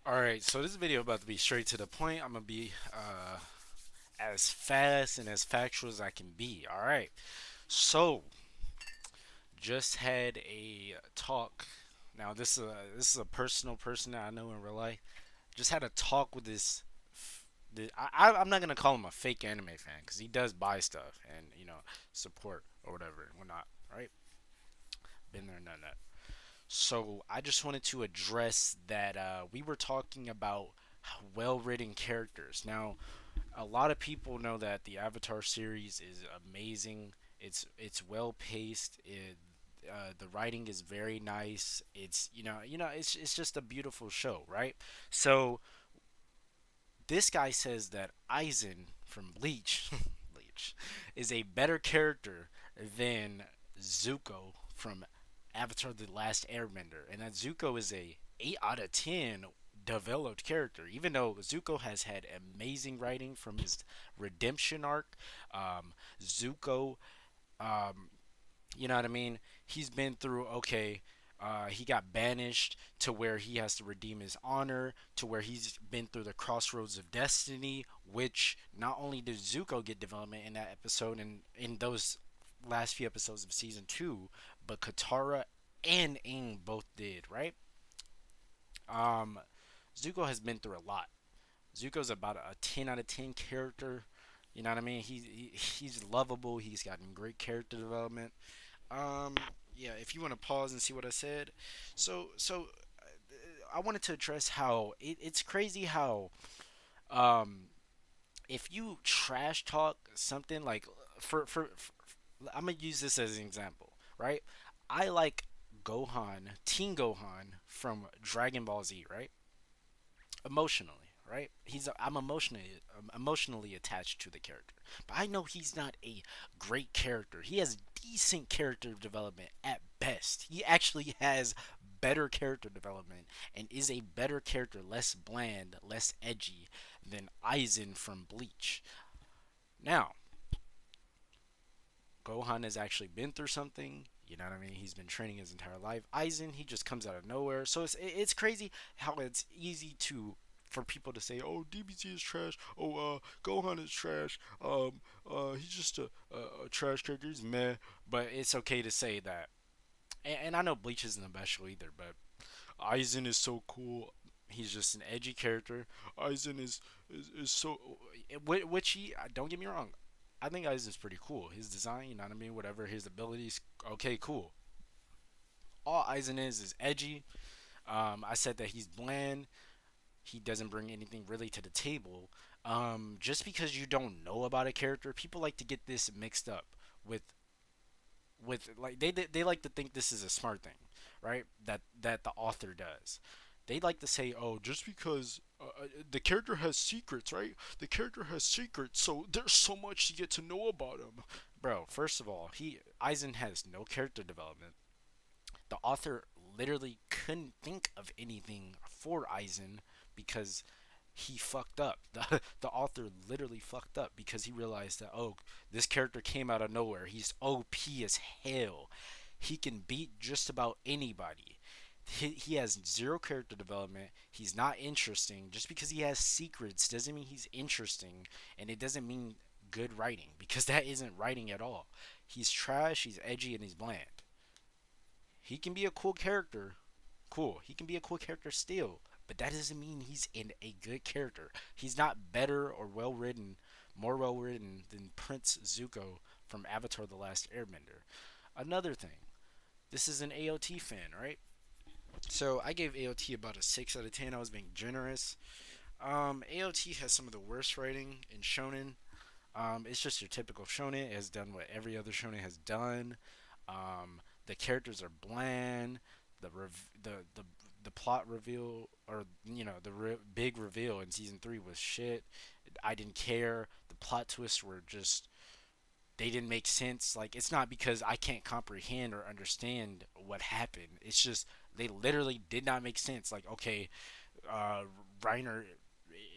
Alright, so this video about to be straight to the point. I'm gonna be as fast and as factual as I can be. Alright, so just had a talk. Now this is a personal person that I know in real life. Just had a talk with I'm not gonna call him a fake anime fan because he does buy stuff and support or whatever and whatnot. Right? Been there, done that. So I just wanted to address that we were talking about well-written characters. Now, a lot of people know that the Avatar series is amazing. It's well paced. The writing is very nice. It's just a beautiful show, right? So this guy says that Aizen from Bleach, Bleach, is a better character than Zuko from Avatar: The Last Airbender, and that Zuko is a 8 out of 10 developed character. Even though Zuko has had amazing writing from his redemption arc, Zuko, um, you know what I mean? He's been through okay. He got banished to where he has to redeem his honor, to where he's been through the crossroads of destiny, which not only did Zuko get development in that episode and in those last few episodes of season 2, but Katara and Aang both did, right? Um, Zuko has been through a lot. Zuko's about a 10 out of 10 character. You know what I mean? He's lovable. He's gotten great character development. Um, yeah, if you want to pause and see what I said. I wanted to address how it's crazy how um if you trash talk something like for I'm gonna use this as an example, right? I like Gohan, Teen Gohan from Dragon Ball Z, right? Emotionally, right? I'm emotionally attached to the character, but I know he's not a great character. He has decent character development at best. He actually has better character development and is a better character, less bland, less edgy than Aizen from Bleach. Now, Gohan has actually been through something. You know what I mean? He's been training his entire life. Aizen, he just comes out of nowhere. So it's crazy how it's easy to for people to say, "Oh, DBZ is trash. Oh, Gohan is trash. He's just a trash character. He's meh." But it's okay to say that. And I know Bleach isn't the best show either, but Aizen is so cool. He's just an edgy character. Aizen is so, which he don't get me wrong. I think Aizen's pretty cool. His design, you know what I mean, whatever his abilities, okay, cool. All Aizen is edgy. I said that he's bland. He doesn't bring anything really to the table. Just because you don't know about a character, people like to get this mixed up with like they like to think this is a smart thing, right? That the author does. They like to say, "Oh, just because the character has secrets, right? The character has secrets, so there's so much to get to know about him." Bro, first of all, he Eisen has no character development. The author literally couldn't think of anything for Eisen because he fucked up. The author literally fucked up because he realized that, oh, this character came out of nowhere. He's OP as hell. He can beat just about anybody. He has zero character development. He's not interesting. Just because he has secrets doesn't mean he's interesting, and it doesn't mean good writing because that isn't writing at all. He's trash, he's edgy, and he's bland. He can be a cool character. Cool. He can be a cool character still, but that doesn't mean he's in a good character. He's not better or well written, more well written than Prince Zuko from Avatar: The Last Airbender. Another thing, this is an AOT fan, right? So I gave AOT about a 6 out of 10. I was being generous. AOT has some of the worst writing in shonen. It's just your typical shonen. It has done what every other shonen has done. The characters are bland. The plot reveal, or big reveal in season 3 was shit. I didn't care. The plot twists were just, they didn't make sense. Like, it's not because I can't comprehend or understand what happened. It's just they literally did not make sense. Like, okay, uh, Reiner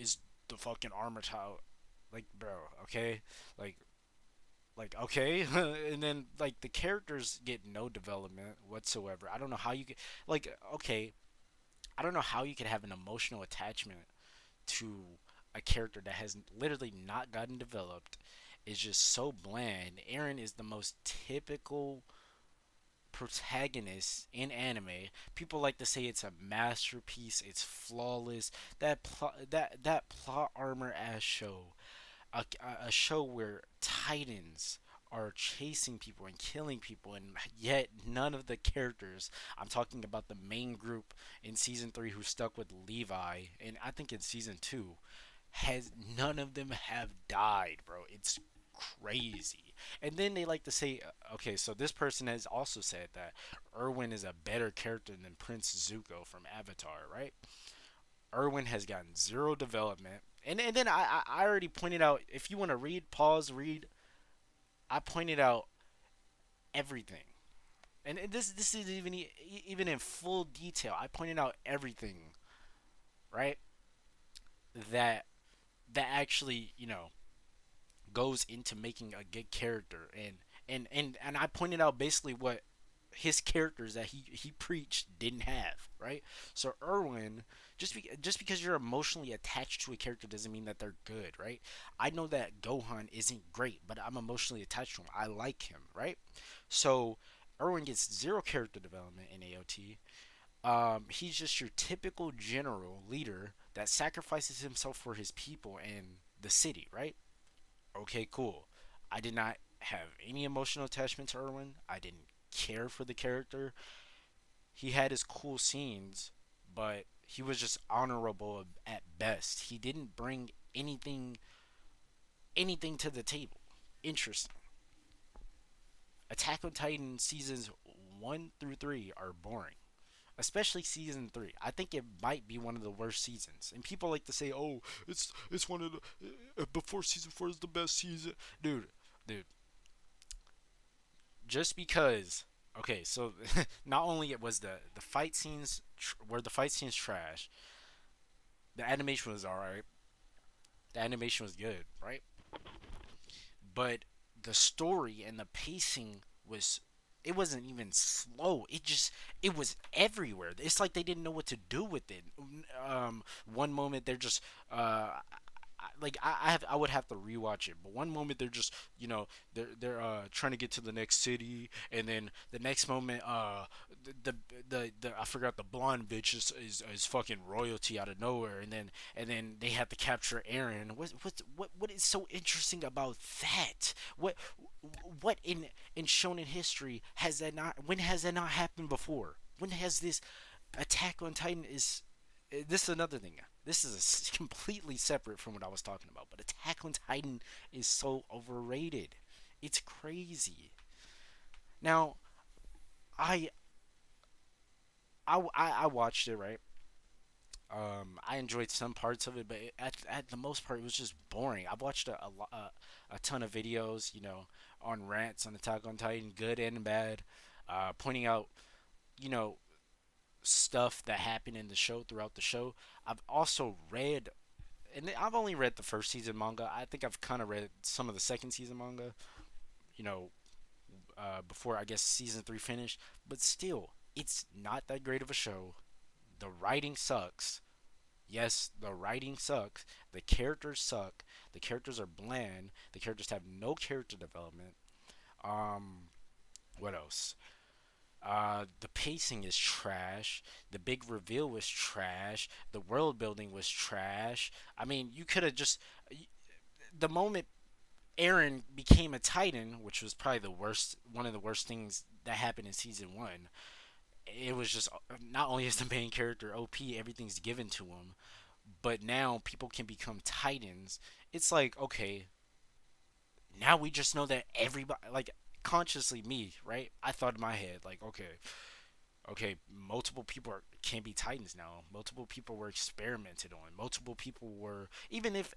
is the fucking armor child. Like, bro, okay, like okay. And then like the characters get no development whatsoever. I don't know how you get, like, okay, I don't know how you could have an emotional attachment to a character that has literally not gotten developed. Is just so bland. Aaron is the most typical protagonist in anime. People like to say it's a masterpiece. It's flawless. That plot armor ass show, a show where titans are chasing people and killing people, and yet none of the characters. I'm talking about the main group in season 3 who stuck with Levi, and I think in season 2 has none of them have died, bro. It's crazy. And then they like to say, okay, so this person has also said that Erwin is a better character than Prince Zuko from Avatar, right? Erwin has gotten zero development. And then I already pointed out, if you want to read, pause, read. I pointed out everything. And this is even in full detail. I pointed out everything, right? That that actually, goes into making a good character, and I pointed out basically what his characters that he preached didn't have, right? So Erwin, just because you're emotionally attached to a character doesn't mean that they're good, right? I know that Gohan isn't great, but I'm emotionally attached to him. I like him, right? So Erwin gets zero character development in AOT. He's just your typical general leader that sacrifices himself for his people and the city, right? Okay, cool. I did not have any emotional attachment to Erwin. I didn't care for the character. He had his cool scenes, but he was just honorable at best. He didn't bring anything to the table. Interesting. Attack on Titan seasons 1 through 3 are boring. Especially season 3. I think it might be one of the worst seasons. And people like to say, "Oh, it's one of the before season 4 is the best season." Dude, just because, okay, so not only it was the fight scenes were the fight scenes trash, the animation was all right. The animation was good, right? But the story and the pacing was, it wasn't even slow. It was everywhere. It's like they didn't know what to do with it. One moment they're just I would have to rewatch it, but one moment they're just, they're trying to get to the next city, and then the next moment the I forgot, the blonde bitch is fucking royalty out of nowhere, and then they have to capture Aaron. What is so interesting about that? What in shonen history has that not, when has that not happened before? When has this Attack on Titan is, this is another thing. This is completely separate from what I was talking about. But Attack on Titan is so overrated. It's crazy. Now, I I watched it, right. I enjoyed some parts of it, but at the most part, it was just boring. I've watched a ton of videos, on rants on Attack on Titan, good and bad, pointing out, you know, stuff that happened in the show throughout the show. I've also read, and I've only read the first season manga. I think I've kind of read some of the second season manga, you know, before I guess season 3 finished. But still, it's not that great of a show. The writing sucks. Yes, the writing sucks. The characters suck. The characters are bland. The characters have no character development. Um, what else? The pacing is trash. The big reveal was trash. The world building was trash. I mean, you could have just, the moment Aaron became a Titan, which was probably one of the worst things that happened in season 1. It was just, not only is the main character OP, everything's given to him, but now people can become Titans. It's like, okay, now we just know that everybody, like, consciously me, right? I thought in my head, like, okay, multiple people can be Titans now. Multiple people were experimented on. Multiple people were, even if,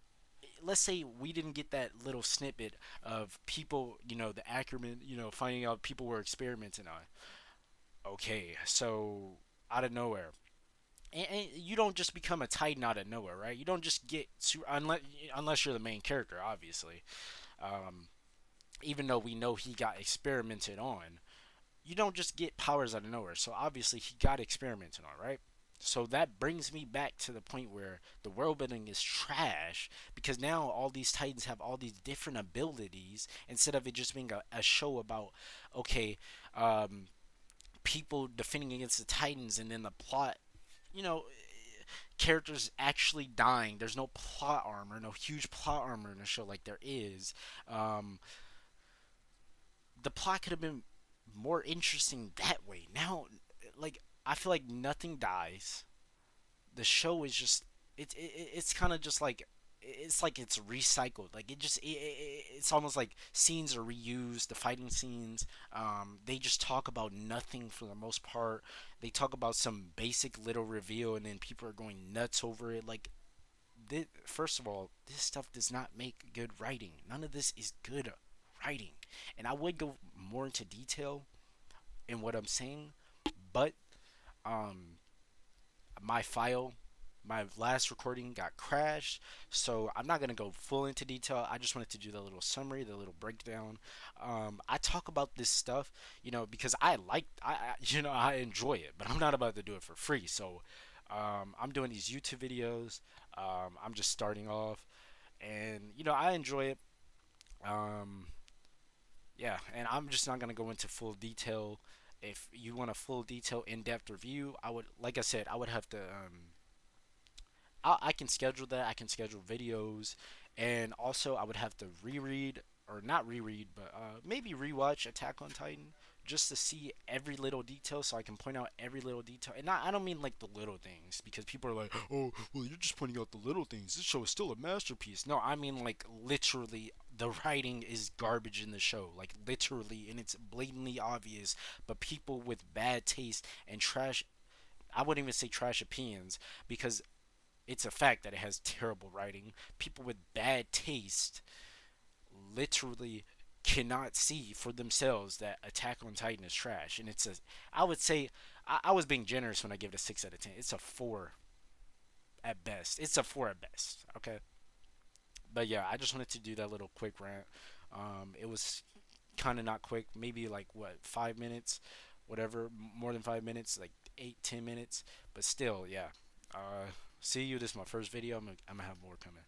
let's say we didn't get that little snippet of people, the Ackerman, finding out people were experimenting on. Okay, so out of nowhere. And you don't just become a Titan out of nowhere, right? You don't just get, unless you're the main character, obviously. Um, Even though we know he got experimented on, you don't just get powers out of nowhere. So obviously he got experimented on, right? So that brings me back to the point where the world building is trash because now all these Titans have all these different abilities instead of it just being a show about, okay, um, people defending against the Titans and then the plot, you know, characters actually dying. There's no plot armor, no huge plot armor in a show like there is. Um, the plot could have been more interesting that way. Now, like, I feel like nothing dies. The show is just it's kind of just like it's like it's recycled. Like it's almost like scenes are reused. The fighting scenes, they just talk about nothing for the most part. They talk about some basic little reveal, and then people are going nuts over it. Like, first of all, this stuff does not make good writing. None of this is good writing, and I would go more into detail in what I'm saying, but um, my file, my last recording got crashed, so I'm not gonna go full into detail. I just wanted to do the little summary, the little breakdown. I talk about this stuff, because I enjoy it, but I'm not about to do it for free. So I'm doing these YouTube videos. I'm just starting off, and I enjoy it. Um, yeah, and I'm just not gonna go into full detail. If you want a full detail, in-depth review, I would, like I said, I would have to. I can schedule that. I can schedule videos, and also I would have to reread or not reread, but maybe rewatch Attack on Titan just to see every little detail, so I can point out every little detail. And I don't mean like the little things because people are like, oh, well, you're just pointing out the little things. This show is still a masterpiece. No, I mean like literally. The writing is garbage in the show, like literally, and it's blatantly obvious. But people with bad taste and trash, I wouldn't even say trash opinions, because it's a fact that it has terrible writing. People with bad taste literally cannot see for themselves that Attack on Titan is trash. And I would say, I was being generous when I give it a 6 out of 10. It's a 4 at best. It's a 4 at best. Okay. But yeah, I just wanted to do that little quick rant. It was kind of not quick, maybe like what, 5 minutes, whatever, more than 5 minutes, like 8, 10 minutes. But still, yeah. See you. This is my first video. I'm gonna have more coming.